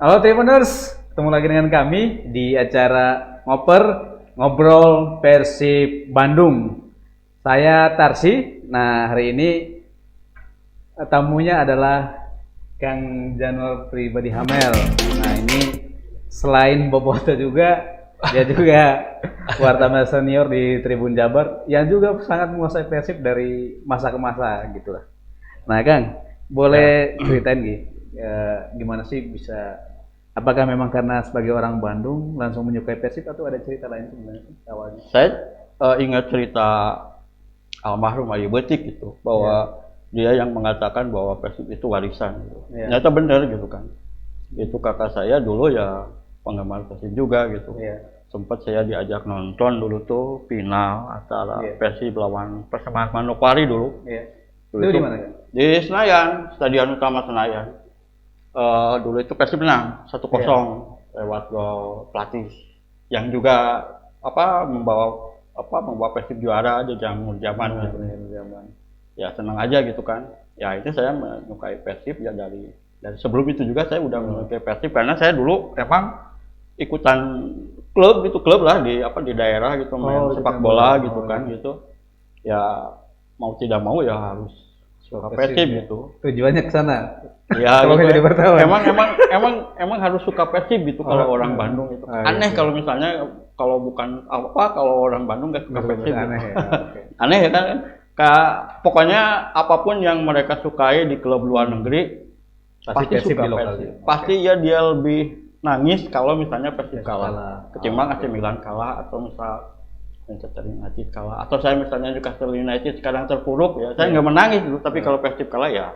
Halo Tribuners, ketemu lagi dengan kami di acara Ngobrol Persib Bandung. Saya Tarsi. Nah, hari ini tamunya adalah Kang Januar Pribadi Hamel. Nah, ini selain Boboto juga, dia juga wartawan senior di Tribun Jabar yang juga sangat menguasai Persib dari masa ke masa gitulah. Nah, Kang, boleh ceritain gimana sih bisa, apakah memang karena sebagai orang Bandung langsung menyukai Persib atau ada cerita lain sebenarnya awalnya? Saya ingat cerita almarhum Ayu Betik gitu, bahwa dia yang mengatakan bahwa Persib itu warisan gitu. Ternyata benar gitu kan. Itu kakak saya dulu ya penggemar Persib juga gitu. Sempat saya diajak nonton dulu tuh final antara Persib lawan Persembahan Manokwari dulu. Dulu di mana kan? Di Senayan, Stadion Utama Senayan. Dulu itu Persib menang 1-0 lewat gol pelatih yang juga membawa Persib juara aja zaman gitu. Ya senang aja gitu kan. Ya itu saya menyukai Persib ya dari sebelum itu juga saya udah menyukai Persib karena saya dulu emang ikutan klub lah di daerah gitu, main sepak bola gitu kan gitu. Ya mau tidak mau ya harus suka Persib gitu. Tujuannya ke sana. Ya, kalau gitu. jadi wartawan. Emang harus suka Persib gitu kalau orang Bandung itu. Aneh kalau misalnya kalau orang Bandung nggak suka Persib. Aneh gitu. ya. Aneh ya kan? Pokoknya apapun yang mereka sukai di klub luar negeri pasti suka Persib. Pasti ya dia lebih nangis kalau misalnya Persib kalah. Ketimbang AC Milan kalah atau misal Manchester United kalah, atau saya misalnya Newcastle United sekarang terpuruk ya, saya nggak menangis dulu, tapi kalau Persib kalah ya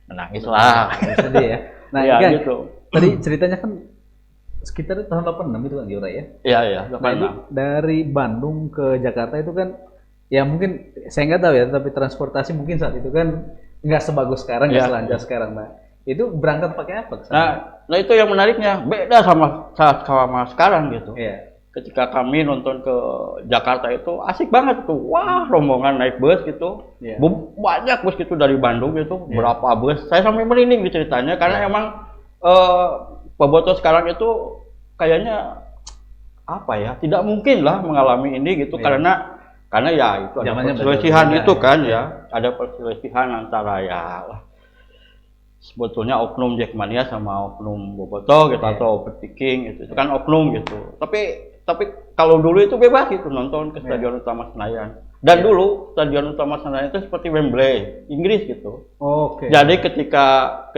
menangis lah. Sedih ya. Nah, ya, kan, gitu. Tadi ceritanya kan sekitar tahun 86 itu kan Giora ya? Iya, 86. Nah, itu dari Bandung ke Jakarta itu kan, ya mungkin saya nggak tahu ya, tapi transportasi mungkin saat itu kan nggak sebagus sekarang, nggak selancar sekarang. Nah, itu berangkat pakai apa? Nah itu yang menariknya, beda sama sekarang gitu. Ketika kami nonton ke Jakarta itu asik banget tuh, wah rombongan naik bus gitu, banyak bus gitu dari Bandung gitu, berapa bus, saya sampai merinding ceritanya karena emang Boboto sekarang itu kayaknya tidak mungkin lah mengalami ini gitu karena ya itu ada perselisihan itu kan ya, ada perselisihan antara sebetulnya oknum Jackmania sama oknum Boboto gitu atau overthinking itu kan oknum gitu, tapi kalau dulu itu bebas gitu nonton ke Stadion Utama Senayan. Dan dulu Stadion Utama Senayan itu seperti Wembley, Inggris gitu. Jadi ketika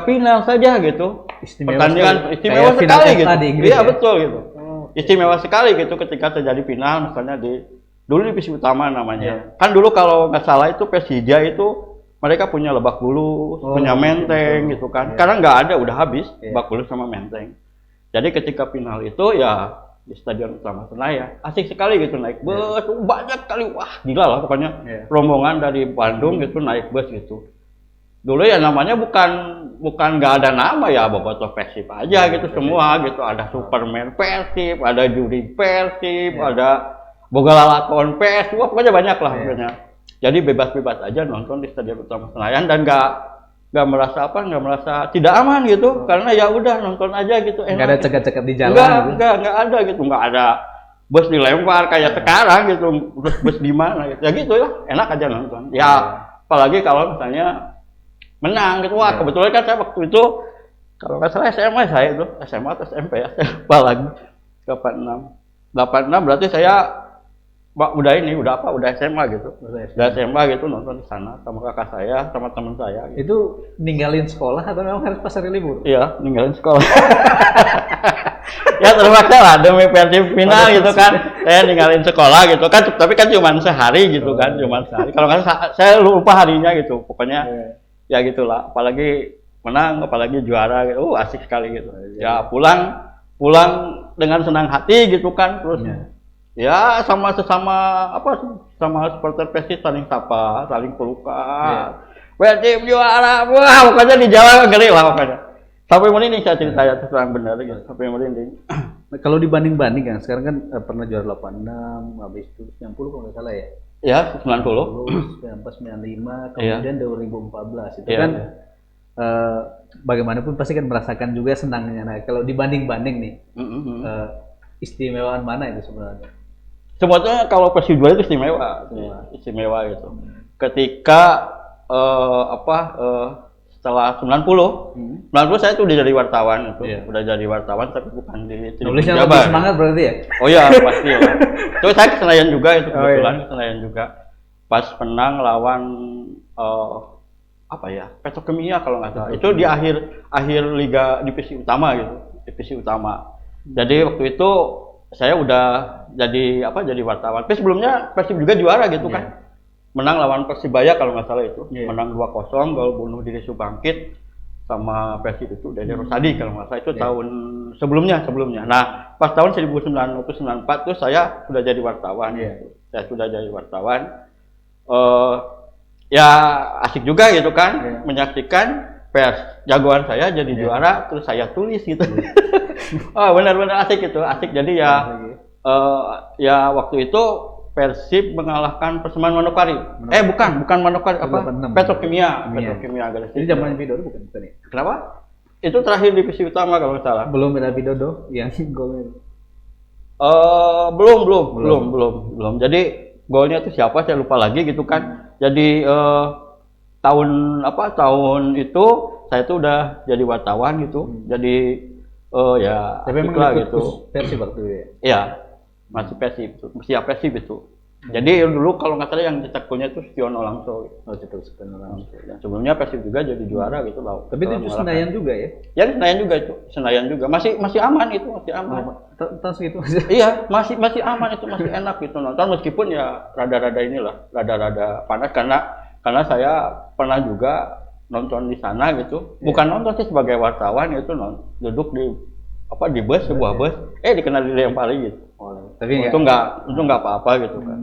final saja gitu, pertandingan istimewa sekali gitu. Iya betul gitu. Istimewa sekali gitu ketika terjadi final misalnya dulu di Persib Utama namanya. Kan dulu kalau nggak salah itu Persija itu mereka punya Lebak Bulus, punya Menteng gitu kan. Sekarang nggak ada, udah habis Lebak Bulus sama Menteng. Jadi ketika final itu ya di Stadion Utama Senayan, asik sekali gitu naik bus, banyak kali, wah gila lah pokoknya rombongan dari Bandung gitu naik bus gitu. Dulu ya namanya bukan nggak ada nama ya, Boboto Persib aja gitu semua gitu, ada Superman Persib, ada Juri Persib, ada Boga Lalakon Persib, wah pokoknya banyak lah pokoknya. Jadi bebas-bebas aja nonton di Stadion Utama Senayan dan nggak merasa tidak aman gitu karena ya udah nonton aja gitu, nggak ada cekat-cekat di jalan, nggak ada gitu, nggak ada bus dilempar kayak sekarang gitu, bus di mana gitu ya, gitu ya enak aja nonton ya. Apalagi kalau misalnya menang gitu, wah kebetulan kan saya waktu itu kalau nggak salah SMA atau SMP ya, saya lupa lagi. 86 berarti saya udah SMA gitu. Udah SMA gitu nonton di sana sama kakak saya, sama teman saya. Gitu. Itu ninggalin sekolah atau memang harus pas hari libur? Iya, ninggalin sekolah. Ya terpaksa lah demi Persib final gitu kan. Saya ninggalin sekolah gitu kan, tapi kan cuma sehari gitu kan, cuma sehari. Kalau nggak saya lupa harinya gitu. Pokoknya ya gitulah. Apalagi menang, apalagi juara gitu. Asik sekali gitu. Ya pulang dengan senang hati gitu kan, terus ya sama supporter Persib saling sapa, saling pelukan. Persib juara, wah pokoknya di Jawa geli lah pokoknya. Sampai merinding saya cerita ya terang benar gitu, sampai merinding. Kalau dibanding kan, sekarang kan pernah juara 86, habis itu 90 kalau nggak salah ya. Ya, 90. 95, kemudian 2014 itu kan bagaimanapun pasti kan merasakan juga senangnya. Nah, kalau dibanding-banding nih, istimewaan mana itu sebenarnya? Sebetulnya kalau Persib juara itu istimewa gitu. Ketika setelah 90 saya tuh udah jadi wartawan itu, udah jadi wartawan tapi bukan di Tribun Jabar. Nulisnya semangat berarti ya? Oh iya pasti lah. Terus saya ke Senayan juga itu kebetulan ke Senayan juga. Pas menang lawan Petrokimia kalau nggak salah. Itu di akhir liga divisi utama gitu, divisi utama. Jadi waktu itu saya udah jadi wartawan. Tapi sebelumnya Persib juga juara gitu kan. Menang lawan Persibaya kalau nggak salah itu. Menang 2-0, gol bunuh diri Subangkit sama Persib itu Dede Rosadi kalau nggak salah itu tahun sebelumnya. Nah, pas tahun 1994 tuh saya sudah jadi wartawan. Saya sudah jadi wartawan. Ya asik juga gitu kan menyaksikan Pers jagoan saya jadi juara terus saya tulis gitu. Benar-benar asik gitu, asik. Jadi ya waktu itu Persib mengalahkan Perseman Manokwari. Bukan Manokwari, Petrokimia Gresik. Ini zaman Widodo bukan ya? Kenapa? Itu terakhir divisi utama kalau nggak salah. Belum ada Widodo yang golnya. Belum. Jadi golnya itu siapa saya lupa lagi gitu kan. Jadi tahun itu saya tuh udah jadi wartawan gitu. Jadi tapi memang gitu. Persib waktu itu ya? Iya. Masih Persib itu, siap Persib itu. Jadi dulu kalau nggak salah yang cetak golnya itu Stiono Lamso. Stiono Lamso. Dan sebelumnya Persib juga jadi juara gitu loh. Tapi itu Senayan juga ya? Ya Senayan juga itu, Senayan juga. Masih aman itu, masih aman. Tas gitu. Iya, masih aman itu, masih enak gitu nonton meskipun ya rada-rada panas karena saya pernah juga nonton di sana gitu. Bukan nonton sih sebagai wartawan itu duduk di sebuah bus dikenal dilempari gitu. Tapi itu nggak apa-apa gitu kan.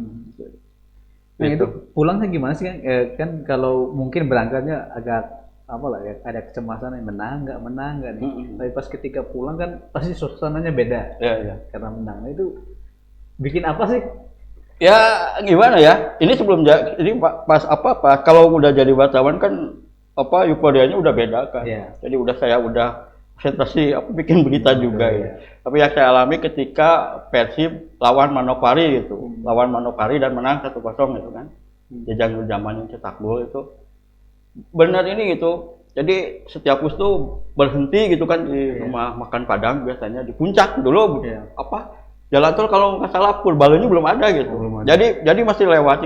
Nah itu pulangnya gimana sih kan kalau mungkin berangkatnya agak ada kecemasan menang nggak nih. Tapi pas ketika pulang kan pasti suasananya beda. Karena menang. Nah itu bikin apa sih? Ya gimana ya? Ini pas kalau udah jadi wartawan kan euforianya udah beda kan. Jadi saya udah konsentrasi bikin berita juga ya. Tapi yang saya alami ketika Persib lawan Manokwari gitu. Lawan Manokwari dan menang 1-0 gitu kan. Jajang zaman yang cetak gol itu. Benar ini gitu. Jadi setiap bus tuh berhenti gitu kan di rumah makan Padang biasanya di puncak dulu. Jalan tol kalau nggak salah Purbalunyi belum ada gitu. Jadi masih lewat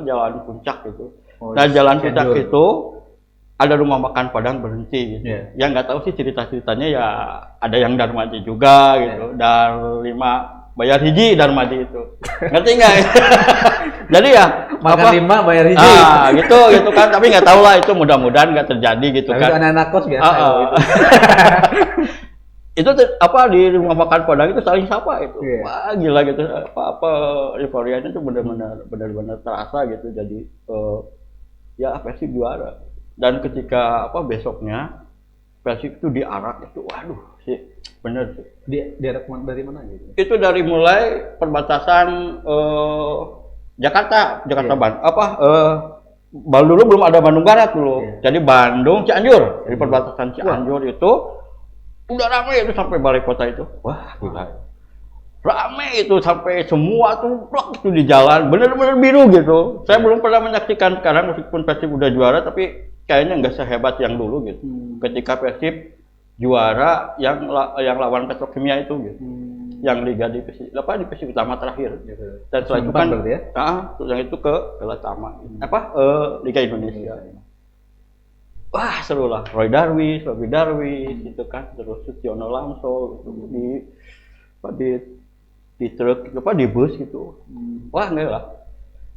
jalan puncak gitu. Nah jalan puncak itu ada rumah makan Padang berhenti gitu. Yang nggak tahu sih cerita-ceritanya ya ada yang Darmadi juga gitu. Darlima bayar hiji Darmadi itu. Ngerti nggak? Jadi ya makan 5 bayar hiji. Gitu kan. Tapi nggak tahu lah itu mudah-mudahan nggak terjadi gitu kan. Tapi anak-anak kos biasa itu di rumah makan Padang itu saling sapa itu. Wah gila gitu. Euforianya itu benar-benar terasa gitu. Jadi Persib juara. Dan ketika besoknya Persib itu diarak itu, waduh sih bener sih. Diarak dari mana gitu? Itu dari mulai perbatasan Jakarta Bandung dulu belum ada Bandung Barat dulu. Jadi Bandung Cianjur, di perbatasan Cianjur itu udah ramai itu sampai balai kota itu. Wah gila. Ramai itu sampai semua tuh blok itu di jalan, bener-bener biru gitu. Saya belum pernah menyaksikan sekarang meskipun Persib udah juara tapi kayaknya nggak sehebat yang dulu gitu. Ketika Persib juara yang lawan Petrokimia itu gitu. Yang liga divisi utama terakhir. Dan setelah itu kan yang itu ke Galatama. Liga Indonesia. Wah, seru lah. Roy Darwis gitu kan. Terus Stiono Lamso di truk di bus gitu. Wah, enggak lah.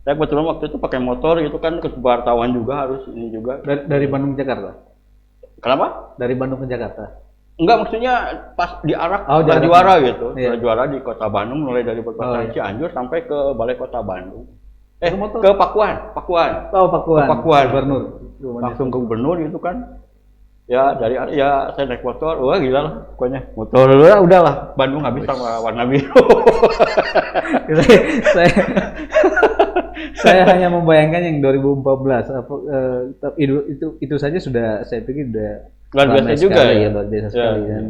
Saya kebetulan waktu itu pakai motor gitu kan, ke wartawan juga harus ini juga. Dari Bandung ke Jakarta? Kenapa? Dari Bandung ke Jakarta? Enggak, maksudnya pas diarak juara gitu. Juara di kota Bandung mulai dari perbatasan Cianjur sampai ke balai kota Bandung. Ke Pakuan. Pakuan. Gubernur. Langsung ke gubernur gitu kan. Ya saya naik motor, wah gila lah pokoknya motor udahlah Bandung habis sama warna biru. Saya hanya membayangkan yang 2014 apa itu saja sudah saya pikir sudah Luar biasa ramai juga sekali ya. luar biasa sekali dan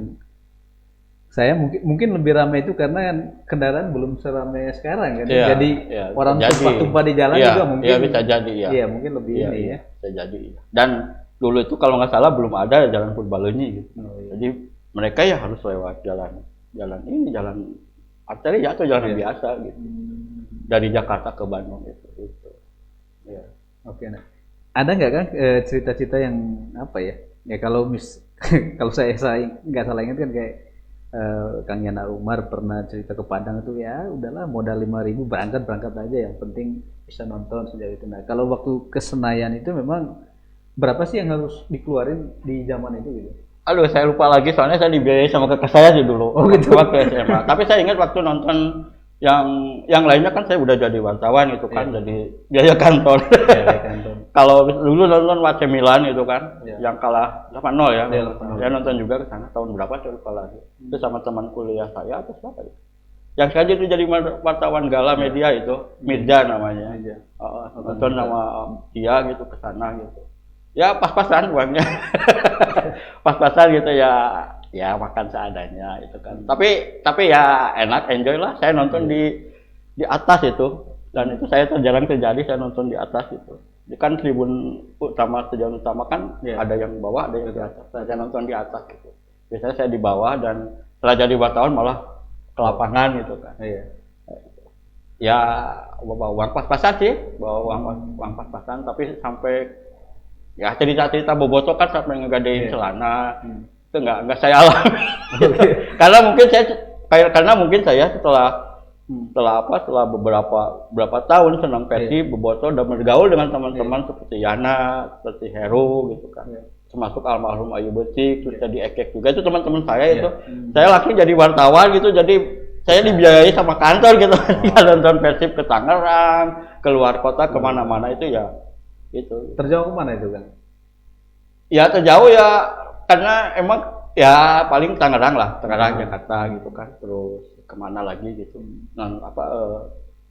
saya mungkin lebih ramai itu karena kan kendaraan belum seramai sekarang kan. Iya, Jadi iya, orang bisa jadi. tumpah-tumpah di jalan Iya, juga mungkin. iya, bisa jadi, ya. Iya, mungkin lebih Iya, ini iya, ya. bisa jadi. Dan dulu itu kalau nggak salah belum ada jalan Purbalunyi gitu. Oh, iya. Jadi mereka ya harus lewat jalan arteri atau jalan Iya. biasa gitu. Dari Jakarta ke Bandung gitu. Ya. Oke, nah. Ada nggak kan cerita-cerita yang apa ya? Ya kalau kalau saya nggak salah ingat kan kayak Kang Yana Umar pernah cerita ke Padang itu ya udahlah modal 5.000 berangkat aja yang penting bisa nonton sejauh itu. Nah kalau waktu ke Senayan itu memang berapa sih yang harus dikeluarin di zaman itu gitu? Aduh, saya lupa lagi soalnya saya dibiayai sama kakak saya sih dulu. Oh, gitu. Waktu SMA. Tapi saya ingat waktu nonton yang lainnya kan saya udah jadi wartawan itu kan, jadi biaya kantor. Biaya kantor. Kalau dulu nonton AC Milan itu kan, Iya. yang kalah 8-0 ya. Iya, 8-0. Saya nonton juga ke sana tahun berapa saya lupa lagi. Itu sama teman kuliah saya atau siapa ya? Yang saja itu jadi wartawan Gala Media itu, Mirja namanya. Iya. Nonton sama dia gitu ke sana gitu. Ya pas-pasan uangnya. Pas-pasan gitu ya makan seadanya itu kan. Tapi ya enak, enjoy lah. Saya nonton di atas itu, dan itu saya jarang terjadi saya nonton di atas itu. Ini kan tribun utama, stadion utama kan ada yang bawah, ada yang di atas. Saya nonton di atas gitu. Biasanya saya di bawah dan setelah jadi wartawan malah ke lapangan gitu kan. Iya. Ya bawa uang pas-pasan sih, bawa uang pas-pasan, tapi sampai ya cerita-cerita bobotoh kan sampai ngegadein celana. Itu nggak saya alami. Karena mungkin saya setelah beberapa tahun senang Persib, bobotoh dan bergaul dengan teman-teman seperti Yana, seperti Heru gitu kan. Termasuk almarhum Ayu Becik, terus jadi Ekek juga itu teman-teman saya itu. Saya laki jadi wartawan gitu, jadi saya dibiayai sama kantor gitu. Nonton Persib ke Tangerang, keluar kota kemana-mana itu ya itu. Terjauh kemana itu kan? Ya terjauh ya karena emang ya paling Tangerang Jakarta gitu kan, terus kemana lagi gitu,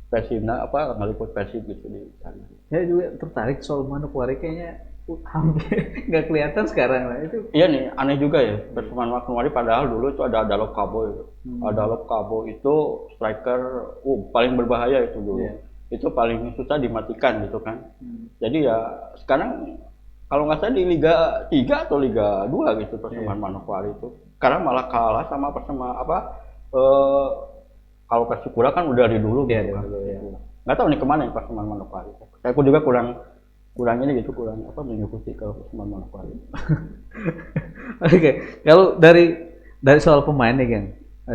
Persibnya ngeliput Persib gitu di sana. Saya juga tertarik soal Manokwari kayaknya hampir nggak kelihatan sekarang lah itu. Iya nih, aneh juga ya Persib Manokwari padahal dulu itu ada Dalop Kabo itu. Dalop Kabo itu striker paling berbahaya itu dulu. Itu paling susah dimatikan gitu kan. Jadi ya sekarang kalau nggak salah di Liga 3 atau Liga 2 gitu Persemaan Manokwari itu. Sekarang malah kalah sama kalau Persipura kan udah dari dulu gitu kan. Nggak tahu nih kemana yang Persemaan Manokwari. Saya juga kurang mengikuti kalau Persemaan Manokwari. Oke, kalau dari soal pemain nih Kang,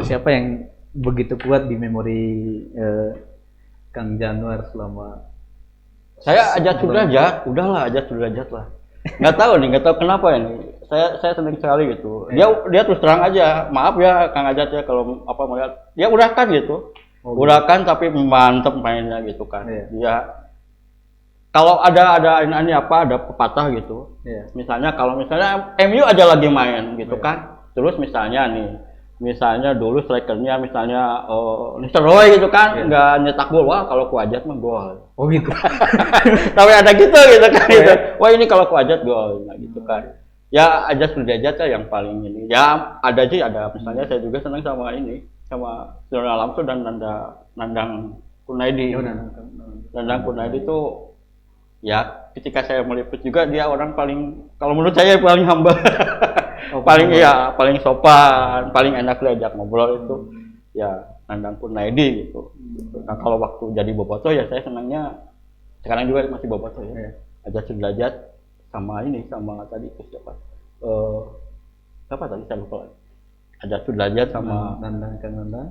siapa yang begitu kuat di memori Kang Januar selama saya Ajat Sudrajat, udahlah Ajat Sudrajat lah. Nggak tahu kenapa ya nih. Saya senang sekali gitu. Dia terus terang aja, maaf ya Kang Ajat ya kalau melihat dia urakan gitu. Urakan tapi mantep mainnya gitu kan. Dia kalau ada pepatah gitu. Misalnya MU aja lagi main gitu kan. Terus misalnya dulu strikernya Mr. Roy gitu kan, nggak nyetak gol, wah kalau Kuajat mah gol. Oh gitu. Tapi ada gitu kan gitu. Wah ini kalau Kuajat gol, nah gitu kan. Ya Ajat Sudrajat yang paling ini. Ya ada misalnya saya juga senang sama Donald Lamso dan Nandang Kunaidi. Nandang Kunaidi itu ya ketika saya meliput juga dia orang paling, kalau menurut saya paling humble. Paling sopan, paling enak diajak ngobrol itu ya Nandang Kunaidi gitu. Nah kalau waktu jadi bobotoh ya saya senangnya sekarang juga masih bobotoh ya. Ajat Sudrajat sama tadi itu siapa tadi saya lupa. Ajat Sudrajat sama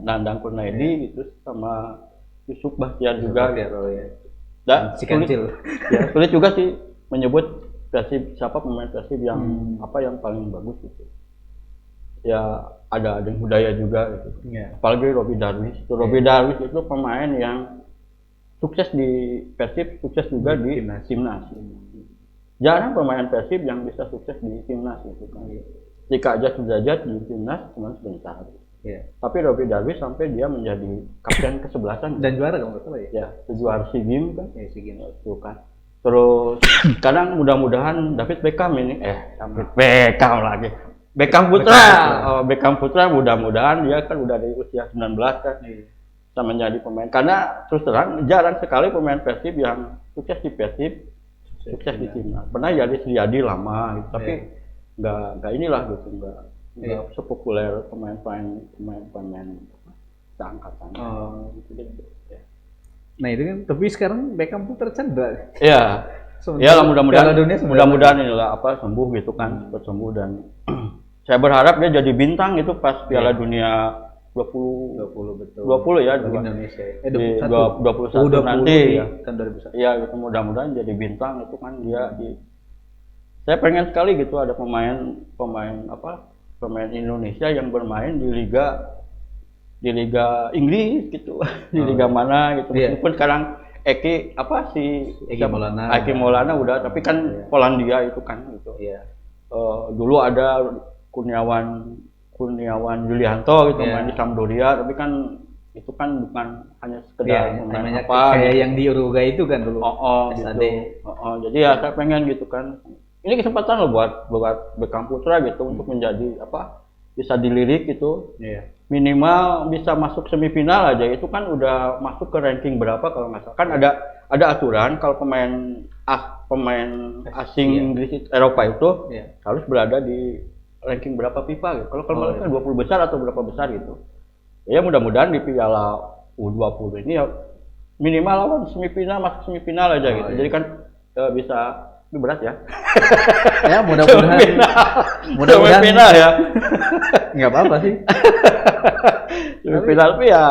Nandang Kunaidi gitu, sama Yusuf Bahtiar juga gitu. Si Kancil. Ya, sulit juga sih menyebut siapa pemain Persib yang yang paling bagus gitu. Ya ada budaya juga gitu. Apalagi Robby Darwish. Robby Darwish itu pemain yang sukses di Persib, sukses juga di timnas. Jarang pemain Persib yang bisa sukses di timnas gitu kan. Jika Ajat Sudrajat di timnas cuma sebentar. Iya. Tapi Robbie Darwish sampai dia menjadi kapten ke-11 dan juara kalau nggak salah ya. Ya, juara SEA Games kan. Ya, SEA Games itu kan. Terus sekarang mudah-mudahan David Beckham ini David Beckham lagi. Beckham Putra. Beckham Putra mudah-mudahan dia kan udah di usia 19 kan. Bisa menjadi pemain karena terus terang jarang sekali pemain Persib yang sukses di Persib, sukses di timnas. Pernah jadi Sriadi lama gitu, tapi nggak inilah gitu, nggak sepopuler pemain seangkatan. Gitu. Nah itu kan, tapi sekarang Beckham Putra cedera. Iya. Ya mudah-mudahan inilah sembuh gitu kan, cepat sembuh dan saya berharap dia jadi bintang itu pas Piala Dunia 20 betul. 20 ya di Indonesia. 21 nanti ya kan 2001. Iya gitu, mudah-mudahan jadi bintang itu kan dia saya pengen sekali gitu ada pemain Indonesia yang bermain di Liga Inggris gitu. Di liga mana gitu. Meskipun sekarang Eki Maulana udah tapi kan Polandia itu kan gitu. Dulu ada Kurniawan Yulianto gitu main di Sampdoria, tapi kan itu kan bukan hanya sekedar main kayak yang di Uruguay itu kan dulu. SAD. Jadi ya saya pengen gitu kan. Ini kesempatan loh buat Beckham Putra gitu untuk menjadi bisa dilirik gitu. Minimal bisa masuk semifinal aja itu kan udah masuk ke ranking berapa kalau nggak salah. Kan ada aturan kalau pemain asing Inggris Eropa itu harus berada di ranking berapa FIFA gitu. Kalau mereka 20 besar atau berapa besar gitu. Ya mudah-mudahan di Piala U20 ini ya minimal lawan masuk semifinal aja gitu. Jadi kan bisa ini berat ya. Ya mudah-mudahan semifinal ya. Nggak apa-apa sih. Semifinal tapi ya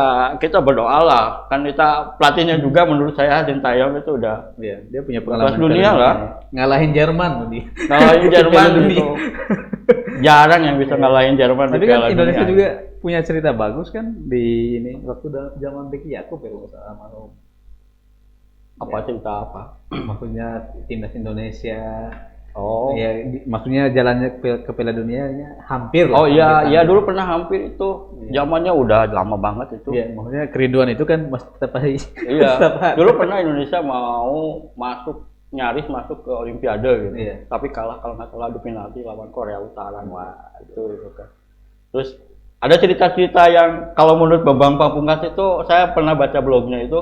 kita berdoa lah. Kan kita pelatihnya juga menurut saya Sintayong itu udah dia punya pengalaman dunia lah. Ngalahin Jerman nih. Ngalahin Jerman itu. Jarang yang bisa ngalahin Jerman. Tapi kan Indonesia juga punya cerita bagus kan di ini waktu zaman Beki Yakub ya kalau salah almarhum. Cerita apa? Maksudnya timnas Indonesia. Maksudnya jalannya ke Piala Dunianya hampir. Iya dulu pernah hampir itu. Zamannya udah lama banget itu. Iya, maksudnya kerinduan itu kan tetap aja. Iya. Dulu pernah Indonesia mau nyaris masuk ke Olimpiade gitu. Tapi kalah kalau nggak salah adu penalti lawan Korea Utara. Wah, itu kan. Terus ada cerita-cerita yang kalau menurut Bambang Pamungkas itu saya pernah baca blognya itu.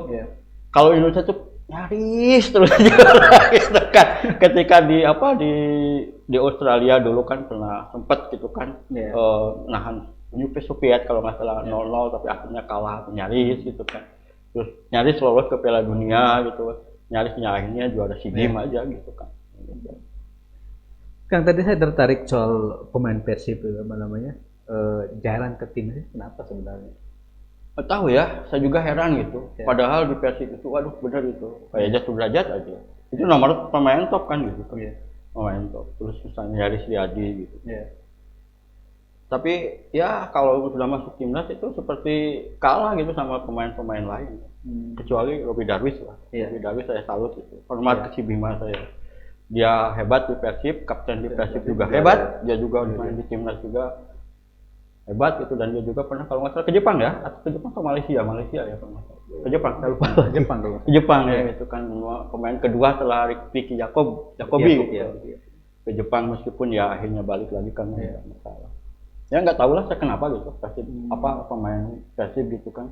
Kalau Indonesia tuh nyaris terus gitu kan. Ketika di Australia dulu kan pernah sempat gitu kan nahan Uni Soviet kalau nggak salah 0-0 tapi akhirnya kalah nyaris gitu kan. Terus nyaris lolos ke Piala Dunia gitu. Nyaris nyalahinnya juara SEA Games aja gitu kan. Kang tadi saya tertarik soal pemain Persib jarang ke timnya kenapa sebenarnya? Tahu ya, saya juga heran gitu. Padahal di Persib itu, waduh bener itu kayak Jatuh Derajat aja. Itu nomor pemain top kan gitu. Pemain top. Terus misalnya Yaris Riyadi gitu. Tapi ya kalau sudah masuk timnas itu seperti kalah gitu sama pemain-pemain lain. Kecuali Robbie Darwish lah. Robbie Darwish saya salut itu. Hormat ke si Bima saya. Dia hebat di Persib, kapten di Persib juga hebat. Dia juga main di timnas juga hebat gitu dan dia juga pernah kalau nggak salah ke Jepang ya atau ke Jepang ke Malaysia ya ke Jepang saya lupa Jepang ya itu kan pemain kedua setelah Ricky Jacobi ke Jepang meskipun ya akhirnya balik lagi karena masalah ya nggak tahu lah saya kenapa gitu Persib pemain Persib gitu kan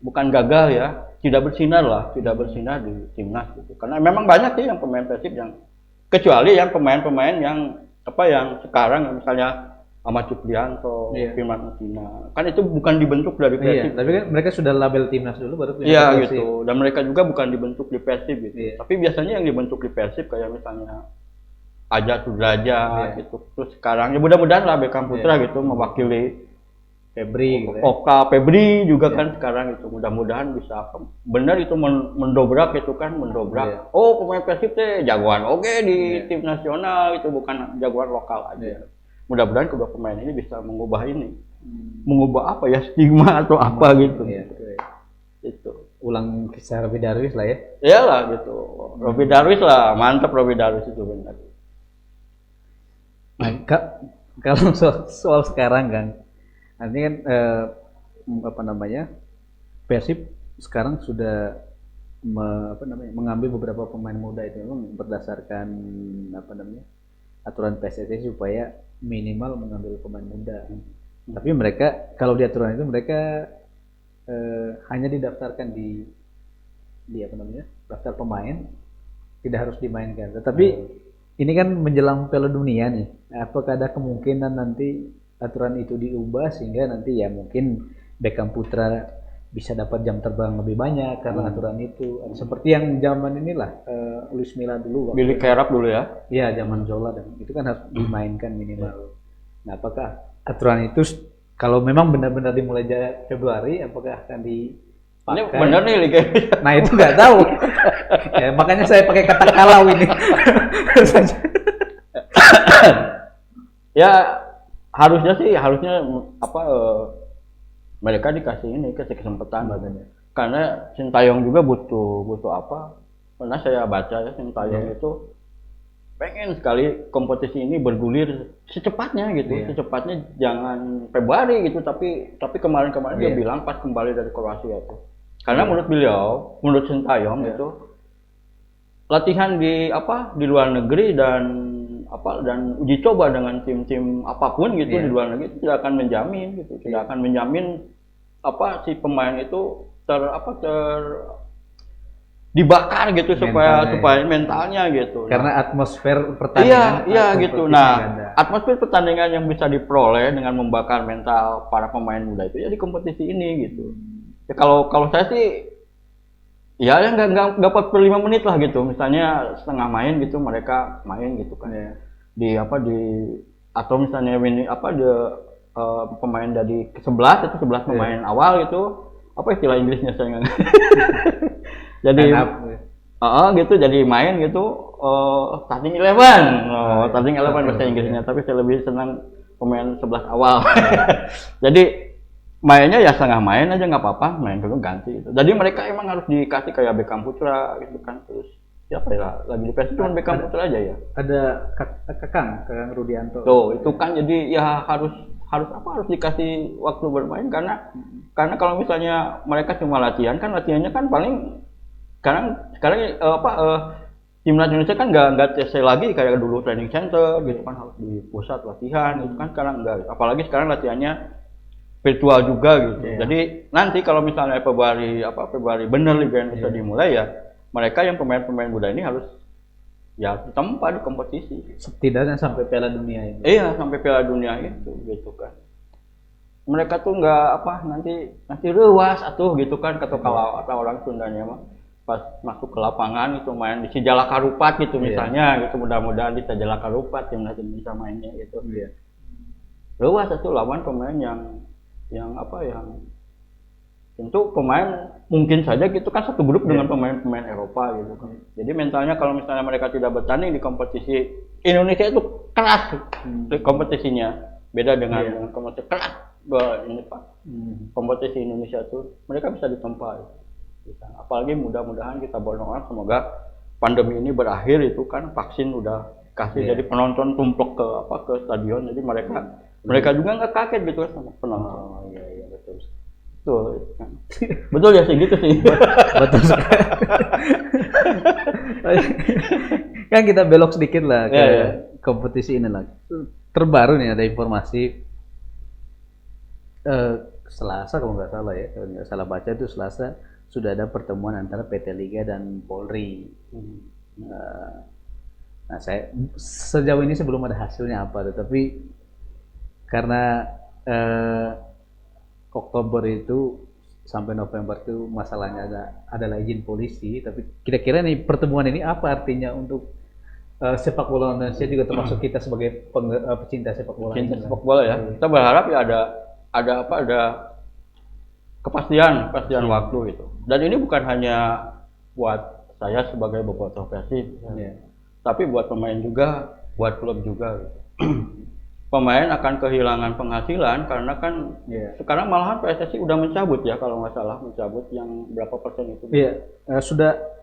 bukan gagal ya tidak bersinar di timnas gitu karena memang banyak sih yang pemain Persib yang kecuali yang pemain-pemain yang sekarang misalnya Ahmad Supriyanto, Firman Utina, kan itu bukan dibentuk dari Persib. Tapi kan mereka sudah label timnas dulu baru. Iya gitu, dan mereka juga bukan dibentuk di Persib gitu. Tapi biasanya yang dibentuk di Persib kayak misalnya Aja Sudraja gitu. Terus sekarang ya mudah-mudahan lah Beckham Putra gitu mewakili Febri, Febri juga kan sekarang itu mudah-mudahan bisa benar itu mendobrak itu kan mendobrak. Oh pemain Persib teh jagoan di tim nasional itu bukan jagoan lokal aja. Mudah-mudahan kedua pemain ini bisa mengubah ini, mengubah stigma atau apa gitu. Itu ulang kisah Robbie Darwish lah ya. Iyalah gitu, Robbie Darwish lah mantap Robbie Darwish itu benar. Nah, Kak, kalau soal sekarang kan, nanti kan apa namanya, Persib sekarang sudah mengambil beberapa pemain muda itu memang berdasarkan apa namanya aturan PSSI supaya minimal mengambil pemain muda. Tapi mereka kalau di aturan itu mereka hanya didaftarkan di apa namanya daftar pemain, tidak harus dimainkan. Tetapi ini kan menjelang Piala Dunia nih, apakah ada kemungkinan nanti aturan itu diubah sehingga nanti ya mungkin Beckham Putra bisa dapat jam terbang lebih banyak karena aturan itu. Seperti yang zaman inilah Luis Milla dulu. Billy Kerap dulu ya? Iya, zaman Zola dan itu kan harus dimainkan minimal. Nah, apakah aturan itu kalau memang benar-benar dimulai Februari, apakah akan dipakai? Ini benar nih Liga. Nah itu nggak tahu. Ya, makanya saya pakai kata kalau ini. Ya harusnya apa mereka kasih kesempatan badannya. Karena Sintayong juga butuh apa? Pernah saya baca ya Sintayong itu pengen sekali kompetisi ini bergulir secepatnya gitu, secepatnya jangan Februari gitu, tapi kemarin dia bilang pas kembali dari Kroasia itu. Karena menurut Sintayong itu latihan di luar negeri dan uji coba dengan tim-tim apapun gitu di luar negeri itu tidak akan menjamin gitu, tidak akan menjamin si pemain itu dibakar gitu supaya mentalnya gitu. Karena atmosfer pertandingan. Iya gitu. Nah, atmosfer pertandingan yang bisa diperoleh dengan membakar mental para pemain muda itu ya di kompetisi ini gitu. Ya kalau saya sih ya nggak 45 menit lah gitu. Misalnya setengah main gitu mereka main gitu kan ya. Atau misalnya pemain dari 11 pemain awal gitu. Apa istilah Inggrisnya saya nggak jadi gitu jadi main gitu starting 11 bahasa Inggrisnya, tapi saya lebih senang pemain 11 awal. Jadi mainnya ya setengah main aja nggak apa-apa, main dulu ganti gitu. Jadi mereka emang harus dikasih kayak Beckham Putra gitu kan. Terus siapa ya lagi di PS cuma Beckham Putra aja ya, ada Kakang Rudianto tuh itu kan. Jadi ya harus dikasih waktu bermain karena kalau misalnya mereka cuma latihannya kan paling sekarang timnas Indonesia kan nggak TC lagi kayak dulu training center gitu kan, harus di pusat latihan gitu kan. Sekarang enggak, apalagi sekarang latihannya virtual juga gitu. Jadi nanti kalau misalnya Februari bener Liga Indonesia dimulai ya, mereka yang pemain muda ini harus ya ditempa di kompetisi. Setidaknya sampai Piala Dunia ini. Iya, sampai Piala Dunia itu gitu kan. Mereka tuh nggak nanti ruas gitu kan, kata orang Sundanya mah. Pas masuk ke lapangan itu main di Jalaka Rupat gitu misalnya gitu, mudah-mudahan di Jalaka Rupat timnas Indonesia mainnya gitu. Ruas lawan pemain yang tentu pemain mungkin saja gitu kan satu grup dengan pemain Eropa gitu kan. Jadi mentalnya kalau misalnya mereka tidak bertanding di kompetisi Indonesia itu keras kompetisinya, beda dengan kompetisi keras ini Pak. Kompetisi Indonesia itu mereka bisa ditempa. Apalagi mudah-mudahan kita berdoa semoga pandemi ini berakhir itu kan, vaksin udah kasih jadi penonton tumplok ke stadion, jadi mereka juga nggak kaget gitu sama penonton. Iya betul. Betul ya sih gitu sih. Betul sekali. Kan kita belok sedikit lah ke kompetisi ini lah. Terbaru nih ada informasi Selasa kalau nggak salah ya, kalau nggak salah baca itu Selasa sudah ada pertemuan antara PT Liga dan Polri. Nah saya sejauh ini sebelum ada hasilnya apa, tetapi karena Oktober itu sampai November itu masalahnya adalah izin polisi, tapi kira-kira nih pertemuan ini apa artinya untuk sepak bola Indonesia juga termasuk kita sebagai pecinta sepak bola. Pecinta sepak bola ya. Kita berharap ya ada kepastian waktu gitu. Dan ini bukan hanya buat saya sebagai bobotoh Persib, tapi buat pemain juga, buat klub juga gitu. Pemain akan kehilangan penghasilan karena kan sekarang malahan PSSI udah mencabut ya, kalau nggak salah mencabut yang berapa persen itu.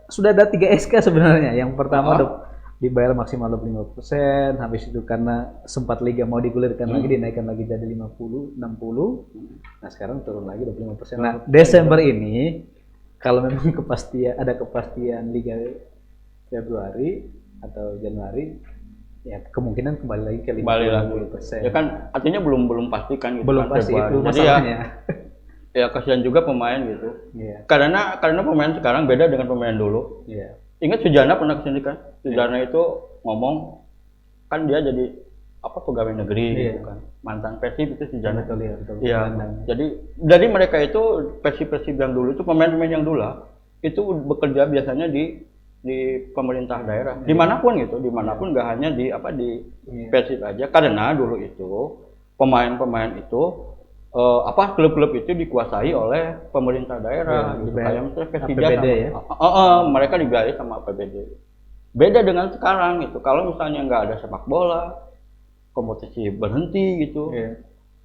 Sudah ada 3 SK sebenarnya. Yang pertama dibayar maksimal 25%, habis itu karena sempat liga mau digulirkan lagi dinaikkan lagi jadi 50, 60. Nah, sekarang turun lagi 25%. Nah, Desember ini kalau memang ada kepastian liga Februari atau Januari, ya kemungkinan kembali lagi ke 50%. Ya kan artinya belum pastikan gitu. Belum kan, pasti itu jadi masalahnya. Ya kasihan juga pemain gitu. Iya. Karena pemain sekarang beda dengan pemain dulu. Iya. Ingat Sujana pernah kesini kan? Sujana itu ngomong kan dia jadi pegawai negeri gitu kan. Mantan Persib itu Sujana. Betul. Iya. Jadi mereka itu Persib yang dulu itu pemain-pemain yang dulu itu bekerja biasanya di pemerintah daerah. Dimanapun nggak hanya di Persib aja. Karena dulu itu pemain-pemain itu klub-klub itu dikuasai oleh pemerintah daerah gitu. Kayak misalnya Persija mereka dibiayai sama APBD. Beda dengan sekarang gitu. Kalau misalnya nggak ada sepak bola, kompetisi berhenti gitu.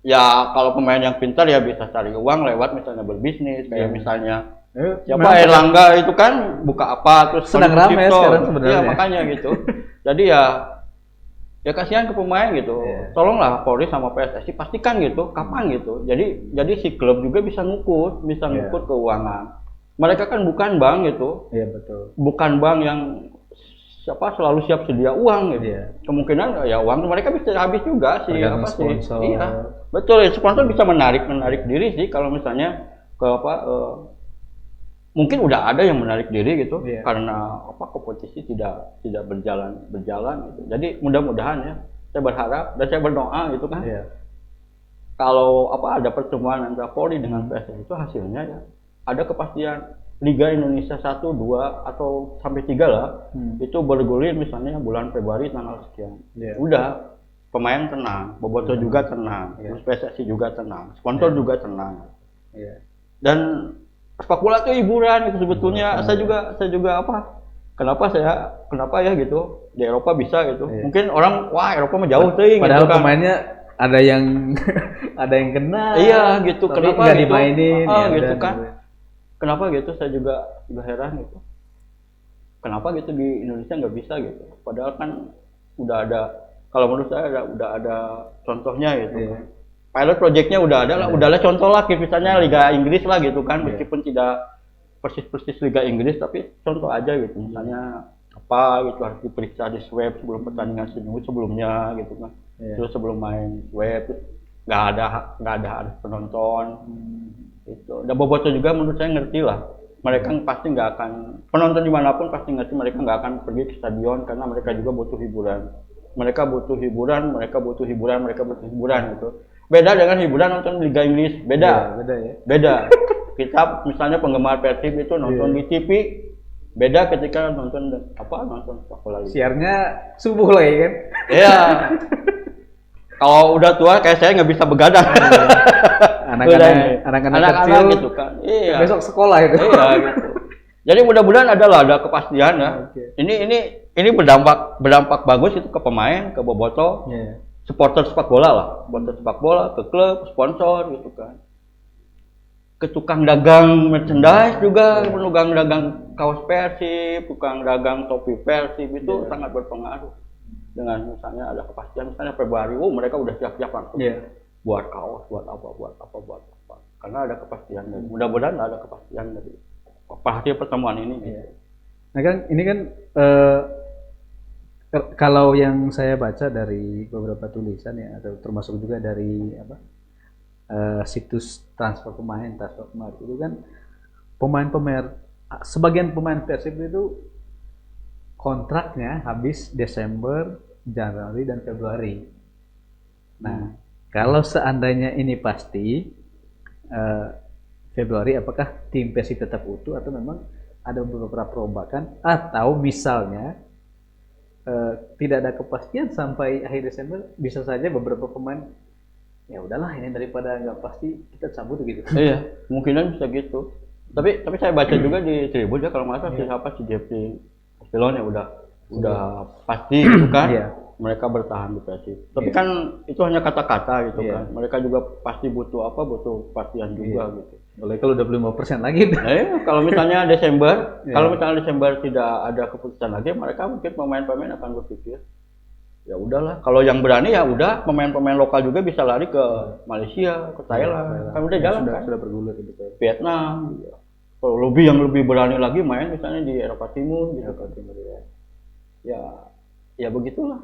Ya kalau pemain yang pintar ya bisa cari uang lewat misalnya berbisnis kayak misalnya Erlangga itu kan buka apa terus sedang ramai sekarang sebenarnya. Ya makanya gitu. Jadi ya kasihan ke pemain gitu. Tolonglah Polri sama PSSI pastikan gitu kapan gitu. Jadi si klub juga bisa ngukut keuangan. Mereka kan bukan bank gitu. Iya betul. Bukan bank yang selalu siap sedia uang gitu. Kemungkinan ya uang mereka bisa habis juga sih sponsor. Iya. Betul, sponsor bisa menarik diri sih kalau misalnya ke mungkin udah ada yang menarik diri gitu karena kompetisi tidak berjalan gitu. Jadi mudah-mudahan ya saya berharap dan saya berdoa gitu kan. Kalau ada pertemuan antara Polri dengan PSSI itu hasilnya ya ada kepastian Liga Indonesia 1, 2 atau sampai 3 lah. Itu bergulir misalnya bulan Februari tanggal sekian. Udah pemain tenang, bobotoh juga tenang, terus PSSI juga tenang, sponsor juga tenang. Dan sepak bola itu hiburan itu sebetulnya. Saya juga kenapa ya gitu di Eropa bisa gitu. Mungkin orang Eropa mah jauh tuh padahal gitu kan. Pemainnya ada yang kena. Iya gitu. Kenapa nggak dimainin gitu kan. Kenapa gitu saya juga heran gitu. Kenapa gitu di Indonesia nggak bisa gitu. Padahal kan udah ada, kalau menurut saya udah ada contohnya gitu. Pilot projectnya udah ada lah, udahlah contoh lah misalnya Liga Inggris lah gitu kan, meskipun tidak persis Liga Inggris tapi contoh aja gitu, misalnya gitu harus diperiksa di swab sebelum pertandingan seminggu sebelumnya gitu kan, terus sebelum main swab nggak ada penonton gitu. Dan bobotoh juga menurut saya ngerti lah, mereka pasti nggak akan, penonton dimanapun pasti ngerti mereka nggak akan pergi ke stadion karena mereka juga butuh hiburan. Mereka butuh hiburan gitu. Beda dengan hiburan nonton Liga Inggris, beda. Beda. Kita misalnya penggemar Persib itu nonton di TV, beda ketika nonton sepak bola. Siarnya subuh lagi kan? Iya. Kalau udah tua kayak saya nggak bisa begadang. Anak-anak kecil gitu kan. Iya. Besok sekolah itu. Iya gitu. Jadi mudah-mudahan ada kepastian ya. Ini berdampak bagus itu ke pemain, ke bobotoh. Supporter sepak bola, ke klub, sponsor gitu kan. Ke tukang dagang merchandise juga, tukang dagang kaos Persib, tukang dagang topi Persib itu sangat berpengaruh. Dengan misalnya ada kepastian, misalnya Februari, mereka udah siap-siap langsung buat kaos, buat apa. Karena ada kepastian. Mudah-mudahan ada kepastian dari hasil pertemuan ini. Nah kan ini kan kalau yang saya baca dari beberapa tulisan ya, atau termasuk juga dari situs transfer pemain itu kan sebagian pemain Persib itu kontraknya habis Desember, Januari dan Februari. Nah, kalau seandainya ini pasti Februari, apakah tim Persib tetap utuh atau memang ada beberapa perombakan, atau misalnya tidak ada kepastian sampai akhir Desember, bisa saja beberapa pemain ya udahlah ini daripada nggak pasti kita cabut gitu. Iya, kemungkinan bisa gitu. Tapi saya baca juga di Tribun ya kalau nggak salah siapa si Jeffrey Castilon ya udah pasti gitu kan. mereka bertahan di Persib. Tapi kan itu hanya kata-kata gitu kan. Mereka juga pasti butuh kepastian juga gitu. Boleh kalau 25% lagi. Kalau misalnya Desember, tidak ada keputusan lagi, mereka mungkin pemain-pemain akan berpikir, ya udahlah. Kalau yang berani ya udah, pemain-pemain lokal juga bisa lari ke Malaysia, ke Thailand. Kan udah jalan kan. Sudah bergulir gitu. Vietnam. Kalau yang lebih berani lagi main misalnya di Eropa Timur, gitu. Ya begitulah.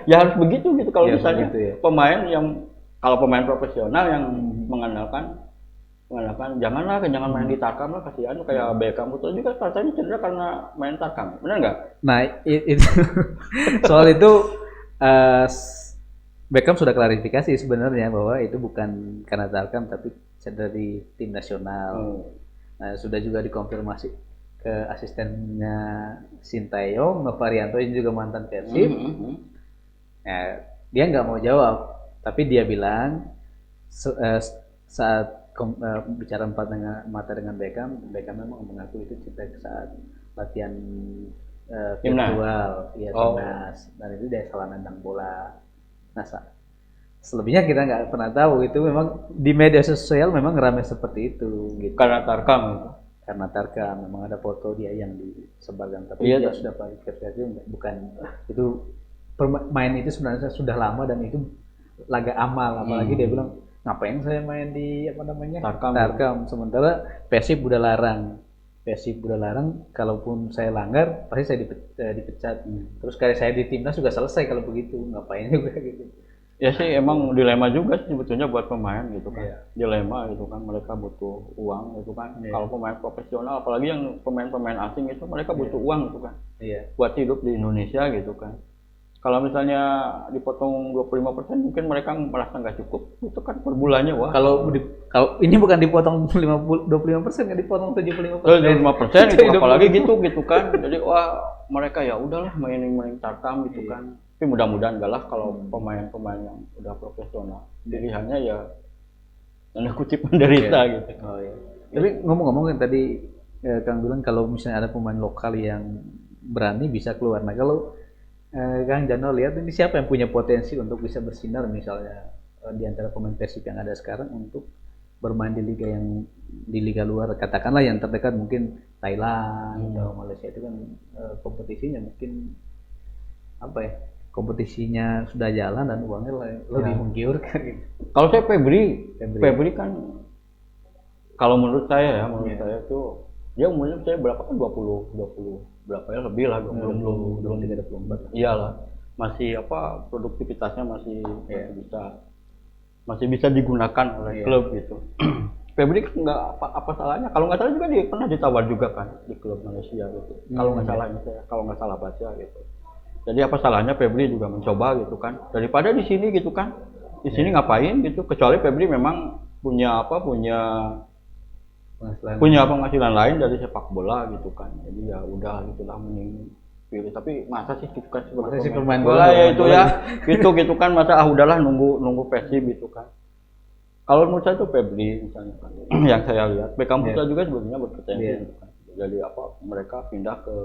Ya harus begitu gitu kalau misalnya kalau pemain profesional yang mengandalkan jangan main di Tarkam lah, kasihan kayak Beckham itu juga katanya cedera karena main Tarkam, benar nggak? Nah itu soal itu Beckham sudah klarifikasi sebenarnya bahwa itu bukan karena Tarkam tapi cedera di tim nasional. Nah sudah juga dikonfirmasi ke asistennya Sintayong, Novarianto yang juga mantan Persib. Nah, dia nggak mau jawab, tapi dia bilang saat bicara mata dengan Beckham memang mengaku itu cedera saat latihan virtual, timnas, dan itu dia salah nendang bola. Nah, selebihnya kita nggak pernah tahu, itu memang di media sosial memang ramai seperti itu. Gitu. Karena Tarkam. Memang ada foto dia yang disebarkan, tapi dia sudah klarifikasi bukan itu main itu sebenarnya sudah lama dan itu laga amal, apalagi dia bilang ngapain saya main di Tarkam. Sementara Persib udah larang, kalaupun saya langgar pasti saya dipecat. Terus kayak saya di timnas juga selesai kalau begitu, ngapain juga gitu. Ya sih emang dilema juga sih sebetulnya buat pemain gitu kan. Dilema gitu kan, mereka butuh uang gitu kan. Kalau pemain profesional, apalagi yang pemain-pemain asing itu mereka butuh uang gitu kan. Buat hidup di Indonesia gitu kan. Kalau misalnya dipotong 25% mungkin mereka merasa nggak cukup, itu kan per bulannya wah. Kalau ini bukan dipotong 25%, nggak dipotong 75%. 75% itu apalagi gitu kan. Jadi wah mereka ya udahlah main Tarkam gitu kan. Tapi mudah-mudahan enggak lah kalau pemain-pemain yang udah profesional. Pilihannya ya tanda kutip menderita gitu. Tapi ngomong-ngomong kan tadi Kang bilang kalau misalnya ada pemain lokal yang berani bisa keluar. Nah kalau Kang Jano lihat ini siapa yang punya potensi untuk bisa bersinar misalnya di antara pemain Persib yang ada sekarang untuk bermain di liga luar, katakanlah yang terdekat mungkin Thailand atau Malaysia, itu kan kompetisinya mungkin kompetisinya sudah jalan dan uangnya lebih menggiurkan gitu. Kalau saya Febri kan kalau menurut saya tuh dia umurnya saya berapa kan 20 berapa ya lebih lah, belum 24. Iyalah. Masih produktivitasnya masih bisa digunakan oleh klub gitu. Febri kan nggak apa salahnya, kalau nggak salah juga dia pernah ditawar juga kan di klub Malaysia gitu. Kalau nggak salah baca gitu. Jadi apa salahnya Febri juga mencoba gitu kan, daripada di sini gitu kan. Di sini ngapain gitu, kecuali Febri memang punya penghasilan lain dari sepak bola gitu kan. Jadi ya udah gitulah, mending pilih. Tapi masa sih gitu kan sebagai pemain bola ya itu ya gitu kan, masa udahlah nunggu Persib gitu kan. Kalau menurut saya itu Febri misalnya kan, yang saya lihat Beckham Putra juga sebetulnya berpotensi gitu kan. Jadi mereka pindah ke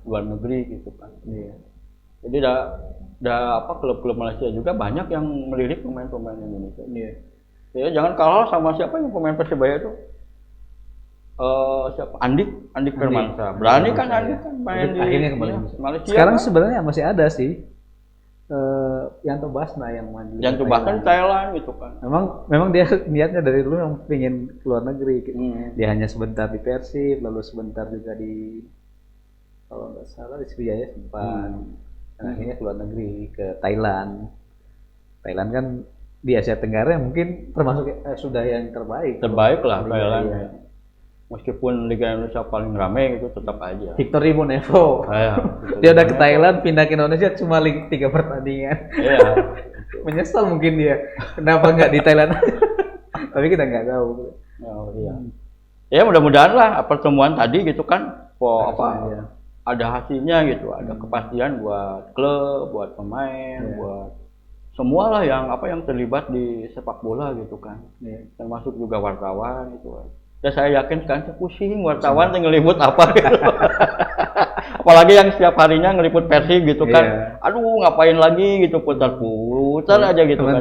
luar negeri gitu kan. Jadi klub-klub Malaysia juga banyak yang melirik pemain-pemain Indonesia. Ya jangan kalah sama siapa yang pemain Persebaya itu. Siapa? Andik Firmansyah. Berani kan Andik kan main akhirnya kembali Malaysia. Sekarang sebenarnya masih ada sih. Yanto Basna yang main di Yanto Basna Thailand gitu kan. Memang dia niatnya dari dulu yang pengen keluar negeri gitu. Dia hanya sebentar di Persib, lalu sebentar juga di kalau nggak salah di Sriwijaya sempat. Dan akhirnya keluar negeri ke Thailand. Thailand kan di Asia Tenggara mungkin termasuk sudah yang terbaik. Terbaik lah Thailand. Ya. Meskipun Liga Indonesia paling ramai gitu tetap aja. Victor Ibonevo. Dia udah ke Thailand, pindah ke Indonesia cuma 3 pertandingan. Menyesal mungkin dia. Kenapa nggak di Thailand? Tapi kita nggak tahu. Ya mudah-mudahan lah pertemuan tadi gitu kan. Ada hasilnya gitu, ada kepastian buat klub, buat pemain, buat semua lah yang terlibat di sepak bola gitu kan. Termasuk juga wartawan gitu. Dan saya yakin kan pusing wartawan ngeliput apa gitu. Apalagi yang setiap harinya ngeliput Persib gitu kan. Aduh ngapain lagi gitu putar-putar aja gitu kan.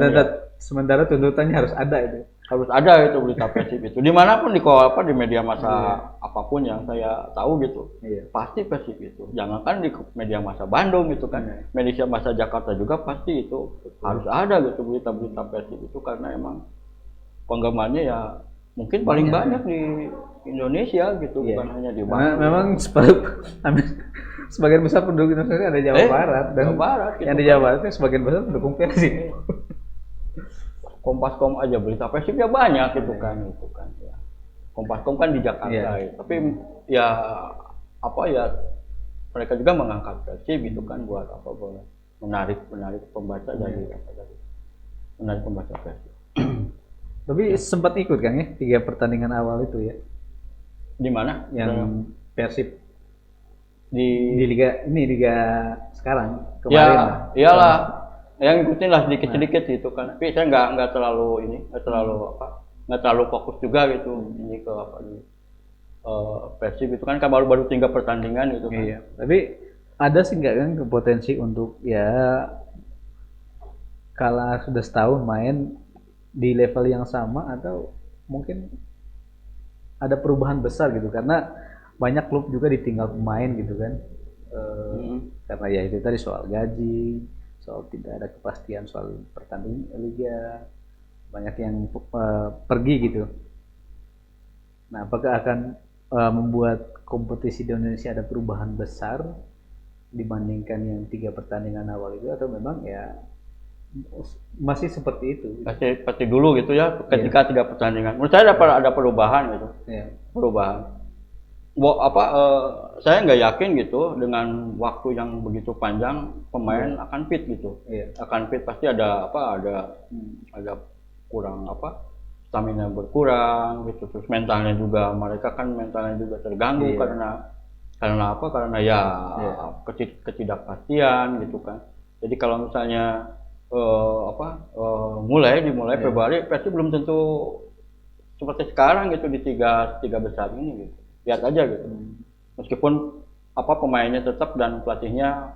Sementara tuntutannya harus ada itu. Harus ada itu berita Persib itu. Dimanapun di media massa apapun yang saya tahu gitu. Pasti Persib itu. Jangankan di media massa Bandung gitu kan. Media massa Jakarta juga pasti itu harus ada gitu berita-berita Persib itu karena emang penggemarnya ya mungkin paling banyak di Indonesia gitu, bukan hanya di Bandung. Memang sebagian besar penduduk Indonesia ada Jawa Barat dan Jawa Barat, gitu yang di Jawa Barat itu sebagian besar pendukung Persib. Kompas.com aja berita Persibnya banyak gitu kan ya. Kompas.com kan di Jakarta ya. Tapi ya apa ya mereka juga mengangkat Persib gitu kan buat apa boleh menarik pembaca dari menarik pembaca Persib. Tapi sempat ikut kan ya 3 pertandingan awal itu ya. Di mana? Yang Persib di liga sekarang kemarin. Ya, iyalah. Yang ngikutin lah sedikit-sedikit gitu kan. Tapi saya nggak terlalu fokus juga gitu ini ke apa nih. Persib itu kan baru 3 pertandingan gitu kan. Iya. Tapi ada sih nggak kan potensi untuk ya kalau sudah setahun main di level yang sama atau mungkin ada perubahan besar gitu karena banyak klub juga ditinggal pemain gitu kan karena ya itu tadi soal gaji, soal tidak ada kepastian soal pertandingan liga, banyak yang pergi gitu. Nah, apakah akan membuat kompetisi di Indonesia ada perubahan besar dibandingkan yang 3 pertandingan awal itu atau memang ya masih seperti itu? Masih seperti dulu gitu ya, ketika 3 pertandingan. Menurut saya ada perubahan gitu. Perubahan. Saya nggak yakin gitu dengan waktu yang begitu panjang pemain akan fit gitu. Akan fit pasti ada kurang stamina berkurang gitu. Terus mentalnya juga mereka kan mentalnya juga terganggu karena ketidakpastian gitu kan. Jadi kalau misalnya dimulai Februari pasti belum tentu seperti sekarang gitu di tiga besar ini gitu. Lihat aja gitu. Meskipun pemainnya tetap dan pelatihnya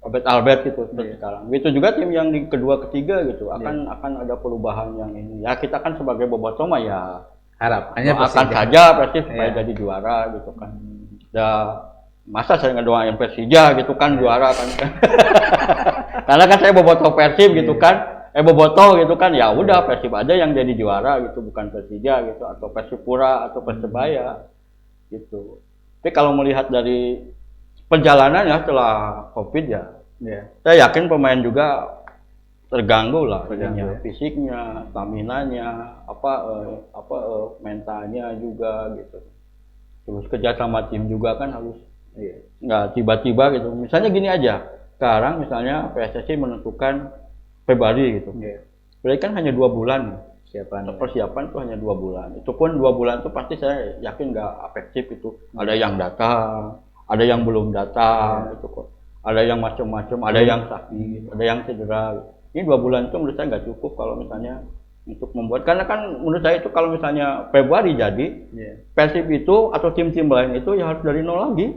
Albert gitu seperti sekarang. Begitu juga tim yang di kedua ketiga gitu akan ada perubahan yang ini. Ya kita kan sebagai bobotoh mah ya harapannya akan saja pasti supaya jadi juara gitu kan. Masa saya ngedoain Persija gitu kan juara kan. Karena kan saya bobotoh Persib gitu kan. Bobotoh gitu kan. Ya udah Persib aja yang jadi juara gitu, bukan Persija gitu atau Persipura atau Persebaya gitu. Tapi kalau melihat dari perjalanannya setelah Covid ya. Saya yakin pemain juga terganggu lah fisiknya, staminanya, mentalnya juga gitu. Terus kerja sama tim juga kan harus nggak tiba-tiba gitu. Misalnya gini aja, sekarang misalnya PSSI menentukan Februari gitu. Berarti kan hanya 2 bulan persiapan itu hanya 2 bulan. Itu pun 2 bulan itu pasti saya yakin nggak efektif itu. Ada yang datang, ada yang belum datang gitu kok. Ada yang macam-macam, ada yang sakit, ada yang cedera. Ini 2 bulan itu menurut saya nggak cukup kalau misalnya untuk membuat, karena kan menurut saya itu kalau misalnya Februari jadi Persib itu atau tim-tim lain itu ya harus dari nol lagi.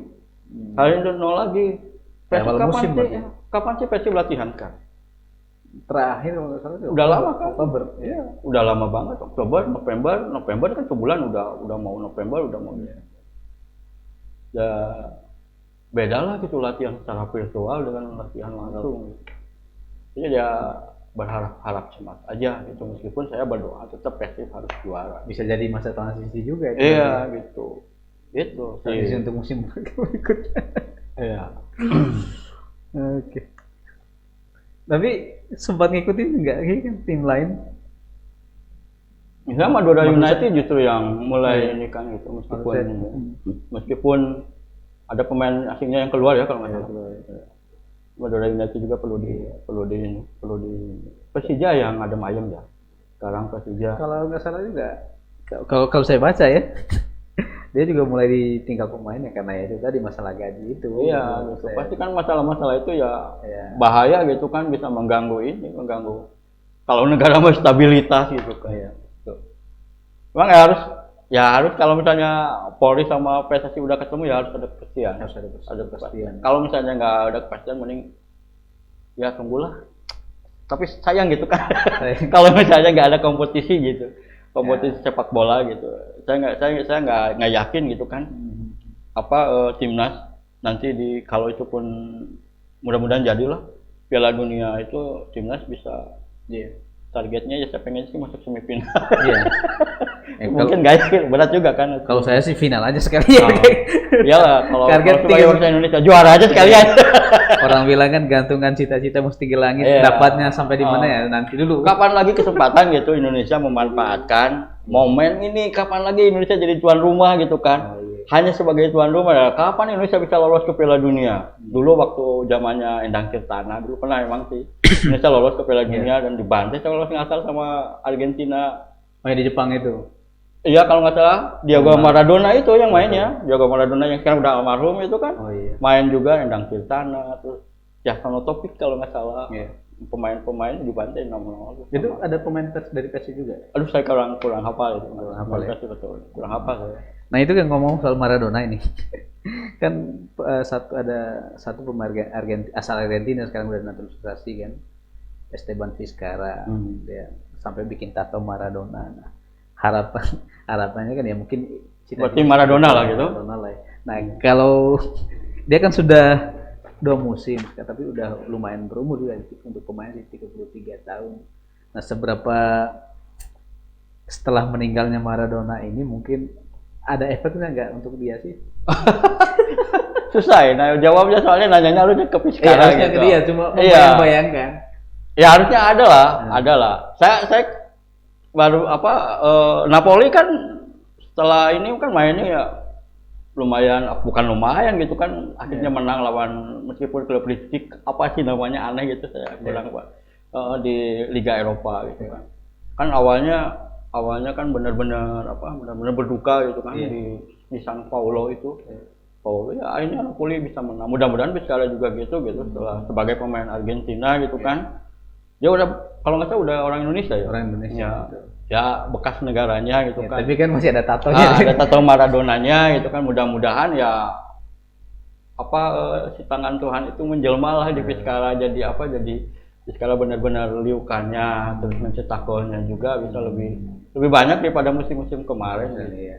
Harus dari nol lagi. Persib kapan sih Persib latihan kan? Terakhir udah lama kan? Oktober. Udah lama banget. Oktober, November kan sebulan udah mau November udah mau. Ya beda lah gitu latihan secara virtual dengan latihan langsung. Jadi ya berharap cemas aja gitu, meskipun saya berdoa tetap Persib harus juara. Bisa jadi masa transisi juga itu. Iya gitu. Transisi untuk musim berikutnya. Iya. Oke. Tapi sempat ngikutin nggak kan tim lain? Misalnya Madura United justru yang mulai ini kan gitu, meskipun ada pemain asingnya yang keluar ya kalau nggak salah. Madura United juga perlu di Persija yang adem ayem ya. Sekarang Persija. Kalau nggak salah juga, kalau saya baca ya, dia juga mulai ditinggal pemainnya karena ya itu tadi masalah gaji itu. Iya, gitu. Pasti kan masalah-masalah itu ya bahaya gitu kan, bisa mengganggu kalau negara mau stabilitas gitu kan. Memang ya Ya harus kalau misalnya Polri sama PSSI udah ketemu ya harus ada kepastian. Harus ada kepastian. Kalau misalnya nggak ada kepastian, mending ya tunggulah. Tapi sayang gitu kan. Kalau misalnya nggak ada kompetisi gitu, kompetisi sepak bola gitu, saya nggak yakin gitu kan. Timnas nanti kalau itu pun mudah-mudahan jadilah Piala Dunia itu timnas bisa. Targetnya ya saya pengen sih masuk semifinal. Mungkin guys berat juga kan. Kalau saya sih final aja sekalian. Iyalah kalau target sebagai bangsa Indonesia juara aja sekalian. Orang bilang kan gantungan cita-cita mesti ke langit, dapatnya sampai di mana ya nanti dulu. Kapan lagi kesempatan gitu Indonesia memanfaatkan momen ini, kapan lagi Indonesia jadi tuan rumah gitu kan. Hanya sebagai tuan rumah, kapan Indonesia bisa lolos ke Piala Dunia? Dulu waktu zamannya Endang Tirtana dulu pernah emang sih Indonesia lolos ke Piala Dunia dan dibantai kalau nggak salah sama Argentina. Di Jepang itu. Iya kalau nggak salah Diego Maradona itu yang mainnya. Diego Maradona yang sekarang udah almarhum itu kan. Main juga Endang Tirtana terus Yahsano Topik kalau nggak salah. Pemain-pemain dibantai 6-0. Itu ada pemain dari Persib juga? Aduh saya kurang hafal itu. Kurang hafal saya. Nah itu kan ngomong soal Maradona ini. Kan ada satu pemain asal Argentina sekarang udah naturalisasi kan. Esteban Vizcarra. Dia sampai bikin tato Maradona. Nah, harapannya kan ya mungkin seperti Maradona lah gitu. Nah, kalau dia kan sudah 2 musim, tapi udah lumayan berumur juga untuk pemain di 33 tahun. Nah, seberapa setelah meninggalnya Maradona ini mungkin ada efeknya nggak untuk dia sih? Susah ya, nah jawabnya soalnya nanyanya lu ke Vizcarra gitu. Ke dia cuma membayangkan. Ya harusnya ada lah. Saya baru Napoli kan setelah ini kan mainnya ya lumayan, bukan lumayan gitu kan, akhirnya menang lawan meskipun klub listik apa sih namanya aneh gitu saya bilang di Liga Eropa gitu kan. Kan awalnya kan benar-benar berduka gitu kan di San Paulo itu. Paulo ya akhirnya Napoli bisa menang. Mudah-mudahan Vizcarra juga gitu setelah sebagai pemain Argentina gitu kan. Dia udah kalau nggak salah udah orang Indonesia ya. Orang Indonesia. Ya bekas negaranya gitu kan. Tapi kan masih ada tatonya. Ada tato Maradonanya gitu kan. Mudah-mudahan ya si tangan Tuhan itu menjelma lah di Vizcarra jadi Vizcarra benar-benar liukannya terus mencetak golnya juga bisa lebih banyak daripada musim-musim kemarin. Iya.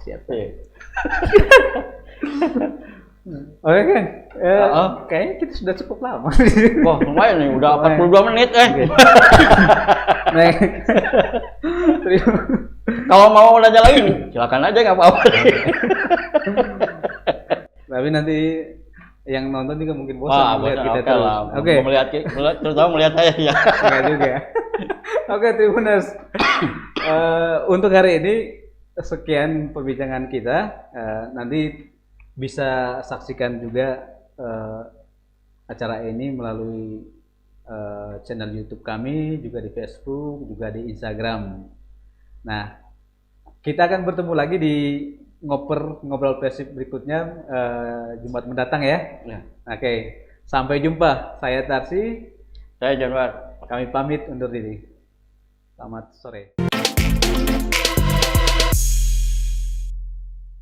Siap. Oke kan, kayaknya kita sudah cukup lama. Wah lumayan nih, udah 42 menit Kalau mau nanya lagi, silakan aja nggak apa-apa. Tapi nanti yang nonton juga mungkin bosan melihat kita terus. Oke. Terutama melihat saya ya. Enggak juga. Oke, Tribuners. Untuk hari ini sekian perbincangan kita. Nanti bisa saksikan juga acara ini melalui channel YouTube kami, juga di Facebook, juga di Instagram. Nah, kita akan bertemu lagi di ngobrol Persib berikutnya Jumat mendatang ya. Oke, sampai jumpa. Saya Tarsi, saya Januar. Kami pamit undur diri. Selamat sore.